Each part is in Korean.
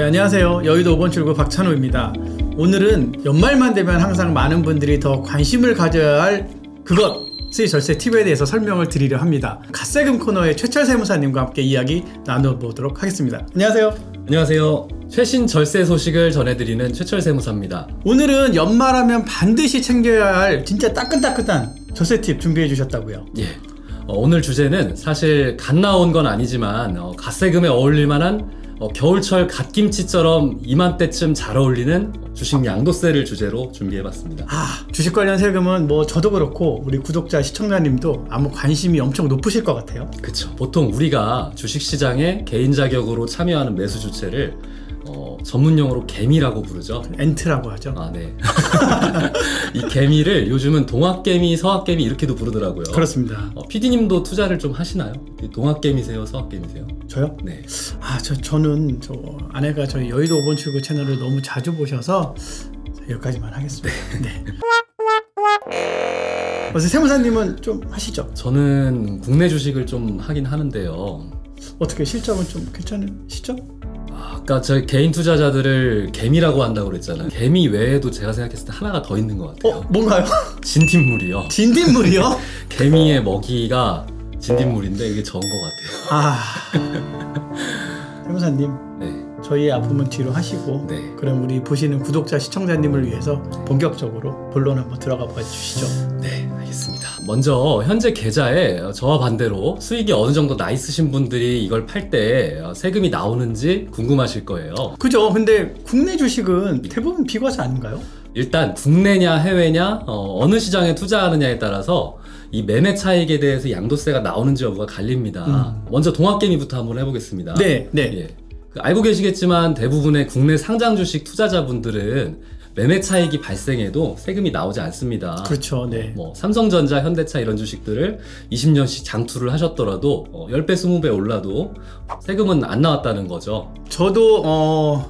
네, 안녕하세요. 여의도 5번 출구 박찬호입니다. 오늘은 연말만 되면 항상 많은 분들이 더 관심을 가져야 할 그것의 절세 팁에 대해서 설명을 드리려 합니다. 갓세금 코너의 최철 세무사님과 함께 이야기 나눠보도록 하겠습니다. 안녕하세요. 안녕하세요. 최신 절세 소식을 전해드리는 최철 세무사입니다. 오늘은 연말하면 반드시 챙겨야 할 진짜 따끈따끈한 절세 팁 준비해 주셨다고요? 예. 오늘 주제는 사실 갓 나온 건 아니지만 갓세금에 어울릴 만한 겨울철 갓김치처럼 이맘때쯤 잘 어울리는 주식 양도세를 주제로 준비해봤습니다. 주식 관련 세금은 뭐 저도 그렇고 우리 구독자 시청자님도 아마 관심이 엄청 높으실 것 같아요. 그쵸. 보통 우리가 주식시장에 개인 자격으로 참여하는 매수 주체를 전문용어로 개미라고 부르죠. 엔트라고 하죠. 네. 이 개미를 요즘은 동학개미, 서학개미 이렇게도 부르더라고요. 그렇습니다. PD님도 투자를 좀 하시나요? 동학개미세요? 서학개미세요? 저요? 네. 저는 아내가 저희 여의도 5번 출구 채널을 너무 자주 보셔서 여기까지만 하겠습니다. 네. 그래서 세무사님은 좀 하시죠? 저는 국내 주식을 좀 하긴 하는데요. 어떻게 실적은 좀 괜찮으시죠? 아까 저희 개인 투자자들을 개미라고 한다고 그랬잖아요. 개미 외에도 제가 생각했을 때 하나가 더 있는 것 같아요. 뭔가요? 진딧물이요. 진딧물이요? 개미의 먹이가 진딧물인데 이게 적은 것 같아요. 세무사님, 네. 저희의 아픔은 뒤로 하시고, 네. 그럼 우리 보시는 구독자 시청자님을 위해서 본격적으로 본론 한번 들어가 봐 주시죠. 네, 알겠습니다. 먼저 현재 계좌에 저와 반대로 수익이 어느 정도 나 있으신 분들이 이걸 팔 때 세금이 나오는지 궁금하실 거예요. 그죠? 근데 국내 주식은 대부분 비과세 아닌가요? 일단 국내냐 해외냐 어느 시장에 투자하느냐에 따라서 이 매매 차익에 대해서 양도세가 나오는지 여부가 갈립니다. 먼저 동학개미부터 한번 해보겠습니다. 네. 예. 알고 계시겠지만 대부분의 국내 상장 주식 투자자분들은 매매 차익이 발생해도 세금이 나오지 않습니다. 그렇죠. 네. 삼성전자, 현대차 이런 주식들을 20년씩 장투를 하셨더라도 10배, 20배 올라도 세금은 안 나왔다는 거죠. 저도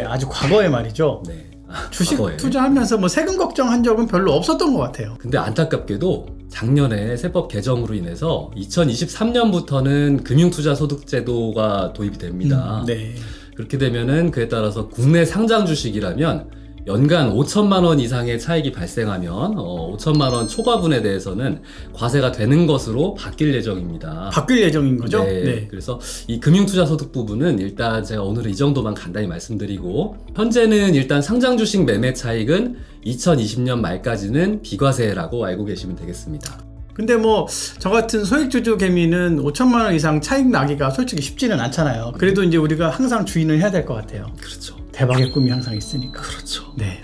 아주 과거에 말이죠. 네. 주식 과거에. 투자하면서 세금 걱정한 적은 별로 없었던 것 같아요. 근데 안타깝게도 작년에 세법 개정으로 인해서 2023년부터는 금융투자소득제도가 도입이 됩니다. 네. 그렇게 되면은 그에 따라서 국내 상장 주식이라면 연간 5천만 원 이상의 차익이 발생하면 5천만 원 초과분에 대해서는 과세가 되는 것으로 바뀔 예정입니다. 바뀔 예정인 거죠? 네. 그래서 이 금융투자소득 부분은 일단 제가 오늘은 이 정도만 간단히 말씀드리고, 현재는 일단 상장 주식 매매 차익은 2020년 말까지는 비과세라고 알고 계시면 되겠습니다. 근데 저 같은 소액주주 개미는 5천만 원 이상 차익 나기가 솔직히 쉽지는 않잖아요. 그래도 이제 우리가 항상 주의는 해야 될 것 같아요. 그렇죠. 대박의 꿈이 항상 있으니까. 그렇죠. 네.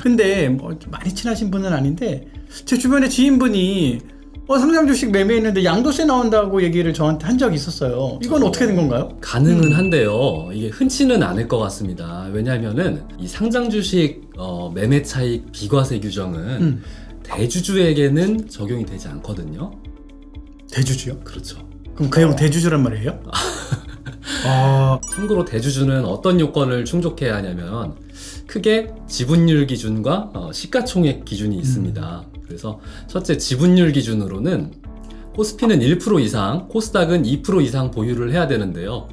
근데 많이 친하신 분은 아닌데 제 주변에 지인분이 상장 주식 매매했는데 양도세 나온다고 얘기를 저한테 한 적이 있었어요. 이건 어떻게 된 건가요? 가능은 한데요. 이게 흔치는 않을 것 같습니다. 왜냐하면은 이 상장 주식 매매 차익 비과세 규정은 대주주에게는 적용이 되지 않거든요. 대주주요? 그렇죠. 그럼 그 형 대주주란 말이에요? 참고로 대주주는 어떤 요건을 충족해야 하냐면 크게 지분율 기준과 시가총액 기준이 있습니다. 그래서 첫째 지분율 기준으로는 코스피는 1% 이상, 코스닥은 2% 이상 보유를 해야 되는데요.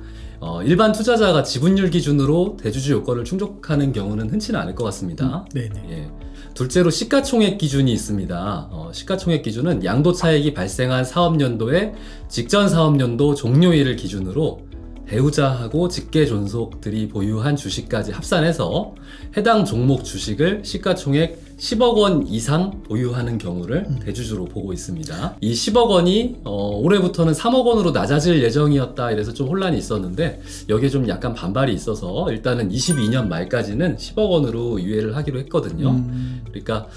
일반 투자자가 지분율 기준으로 대주주 요건을 충족하는 경우는 흔치는 않을 것 같습니다. 네네. 예. 둘째로 시가총액 기준이 있습니다. 시가총액 기준은 양도 차익이 발생한 사업연도의 직전 사업연도 종료일을 기준으로 배우자하고 직계 존속들이 보유한 주식까지 합산해서 해당 종목 주식을 시가총액 10억 원 이상 보유하는 경우를 대주주로 보고 있습니다. 이 10억 원이 올해부터는 3억 원으로 낮아질 예정이었다 이래서 좀 혼란이 있었는데 여기에 좀 약간 반발이 있어서 일단은 22년 말까지는 10억 원으로 유예를 하기로 했거든요. 그러니까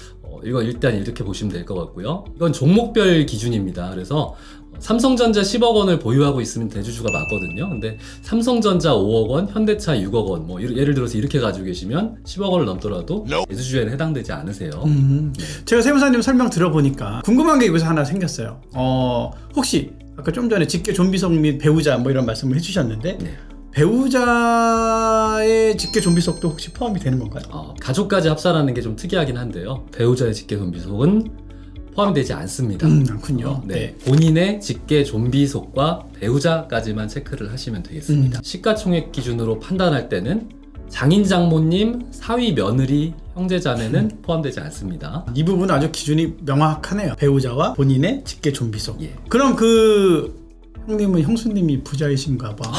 이거 일단 이렇게 보시면 될 것 같고요. 이건 종목별 기준입니다. 그래서 삼성전자 10억 원을 보유하고 있으면 대주주가 맞거든요. 근데 삼성전자 5억 원, 현대차 6억 원, 예를 들어서 이렇게 가지고 계시면 10억 원을 넘더라도 대주주에는 해당되지 않으세요. 제가 세무사님 설명 들어보니까 궁금한 게 여기서 하나 생겼어요. 혹시 아까 좀 전에 직계 존비속 및 배우자 이런 말씀을 해주셨는데 네. 배우자의 직계 존비속도 혹시 포함이 되는 건가요? 가족까지 합산하는 게 좀 특이하긴 한데요. 배우자의 직계 존비속은 포함되지 않습니다. 않군요. 네. 본인의 직계 좀비속과 배우자까지만 체크를 하시면 되겠습니다. 시가총액 기준으로 판단할 때는 장인 장모님, 사위 며느리, 형제 자매는 포함되지 않습니다. 이 부분은 아주 기준이 명확하네요. 배우자와 본인의 직계 좀비속. 예. 그럼 그 형님은 형수님이 부자이신가 봐.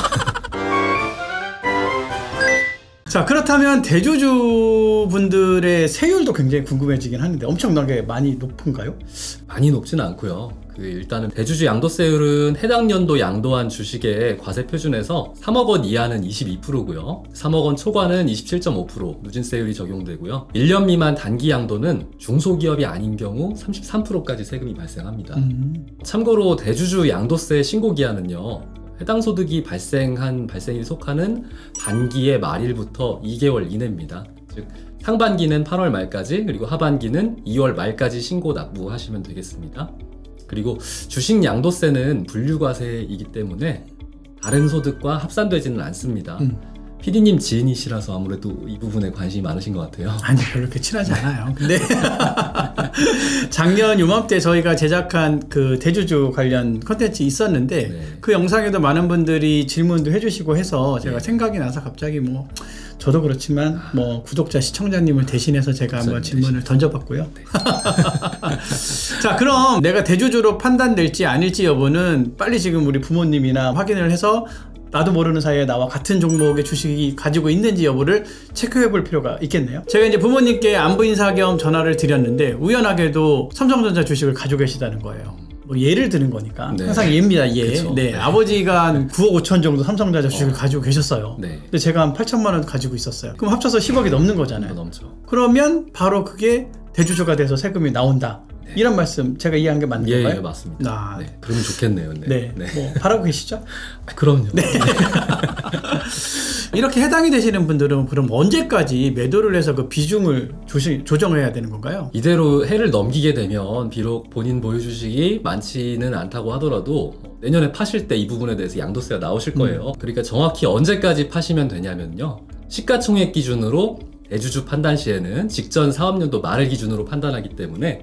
자, 그렇다면 대주주 분들의 세율도 굉장히 궁금해지긴 하는데 엄청나게 많이 높은가요? 많이 높지는 않고요. 일단은 대주주 양도세율은 해당 연도 양도한 주식의 과세 표준에서 3억 원 이하는 22%고요. 3억 원 초과는 27.5% 누진세율이 적용되고요. 1년 미만 단기 양도는 중소기업이 아닌 경우 33%까지 세금이 발생합니다. 참고로 대주주 양도세 신고 기한은요. 해당 소득이 발생일이 속하는 반기의 말일부터 2개월 이내입니다. 즉 상반기는 8월 말까지 그리고 하반기는 2월 말까지 신고 납부하시면 되겠습니다. 그리고 주식 양도세는 분류과세이기 때문에 다른 소득과 합산되지는 않습니다. PD님 지인이시라서 아무래도 이 부분에 관심이 많으신 것 같아요. 아니, 별로 그렇게 친하지 않아요. 근데 작년 요맘때 저희가 제작한 그 대주주 관련 컨텐츠 있었는데 네. 그 영상에도 많은 분들이 질문도 해주시고 해서 제가 네. 생각이 나서 갑자기 뭐 저도 그렇지만 뭐 구독자 시청자님을 대신해서 제가 한번 질문을 던져봤고요. 네. 자, 그럼 내가 대주주로 판단될지 아닐지 여부는 빨리 지금 우리 부모님이나 확인을 해서 나도 모르는 사이에 나와 같은 종목의 주식이 가지고 있는지 여부를 체크해 볼 필요가 있겠네요. 제가 이제 부모님께 안부 인사 겸 전화를 드렸는데 우연하게도 삼성전자 주식을 가지고 계시다는 거예요. 뭐 예를 드는 거니까. 네. 항상 예입니다, 예. 그쵸. 네. 네. 아버지가 한 9억 5천 정도 삼성전자 주식을 가지고 계셨어요. 네. 근데 제가 한 8천만 원 가지고 있었어요. 그럼 합쳐서 10억이 넘는 거잖아요. 넘죠. 그러면 바로 그게 대주주가 돼서 세금이 나온다. 네. 이런 말씀 제가 이해한 게 맞는 건가요? 예, 맞습니다. 아, 네. 그러면 좋겠네요. 네. 네. 네. 뭐 바라고 계시죠? 그럼요. 네. 이렇게 해당이 되시는 분들은 그럼 언제까지 매도를 해서 그 비중을 조정해야 되는 건가요? 이대로 해를 넘기게 되면 비록 본인 보유 주식이 많지는 않다고 하더라도 내년에 파실 때 이 부분에 대해서 양도세가 나오실 거예요. 그러니까 정확히 언제까지 파시면 되냐면요. 시가총액 기준으로 대주주 판단 시에는 직전 사업년도 말을 기준으로 판단하기 때문에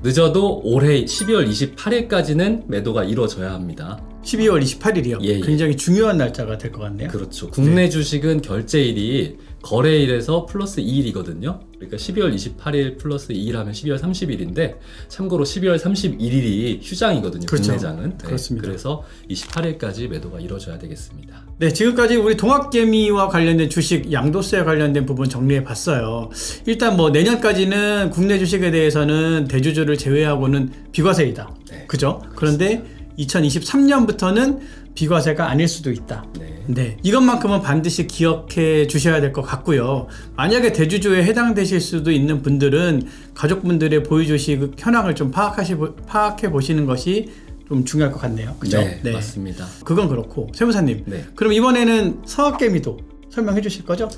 늦어도 올해 12월 28일까지는 매도가 이루어져야 합니다. 12월 28일이요? 예, 예. 굉장히 중요한 날짜가 될 것 같네요. 그렇죠. 국내 주식은 결제일이 거래일에서 플러스 2일이거든요. 그러니까 12월 28일 플러스 2일 하면 12월 30일인데 참고로 12월 31일이 휴장이거든요. 그렇죠. 국내장은. 네, 그렇습니다. 그래서 28일까지 매도가 이루어져야 되겠습니다. 네, 지금까지 우리 동학개미와 관련된 주식 양도세와 관련된 부분 정리해 봤어요. 일단 뭐 내년까지는 국내 주식에 대해서는 대주주를 제외하고는 비과세이다. 네, 그죠? 그런데 2023년부터는 비과세가 아닐 수도 있다. 네. 네, 이것만큼은 반드시 기억해 주셔야 될 것 같고요. 만약에 대주주에 해당되실 수도 있는 분들은 가족분들의 보유 주식 현황을 좀 파악해 보시는 것이 좀 중요할 것 같네요. 그죠? 네, 맞습니다. 그건 그렇고 세무사님, 네. 그럼 이번에는 서학개미도 설명해 주실 거죠?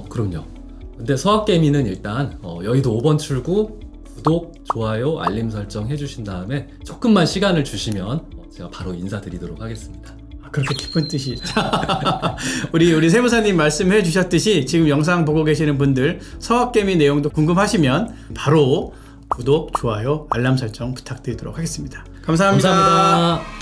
그럼요. 근데 서학개미는 일단 여의도 5번 출구 구독, 좋아요, 알림 설정 해주신 다음에 조금만 시간을 주시면 제가 바로 인사드리도록 하겠습니다. 그렇게 깊은 뜻이 우리 세무사님 말씀해 주셨듯이 지금 영상 보고 계시는 분들 서학개미 내용도 궁금하시면 바로 구독, 좋아요, 알람 설정 부탁드리도록 하겠습니다. 감사합니다. 감사합니다.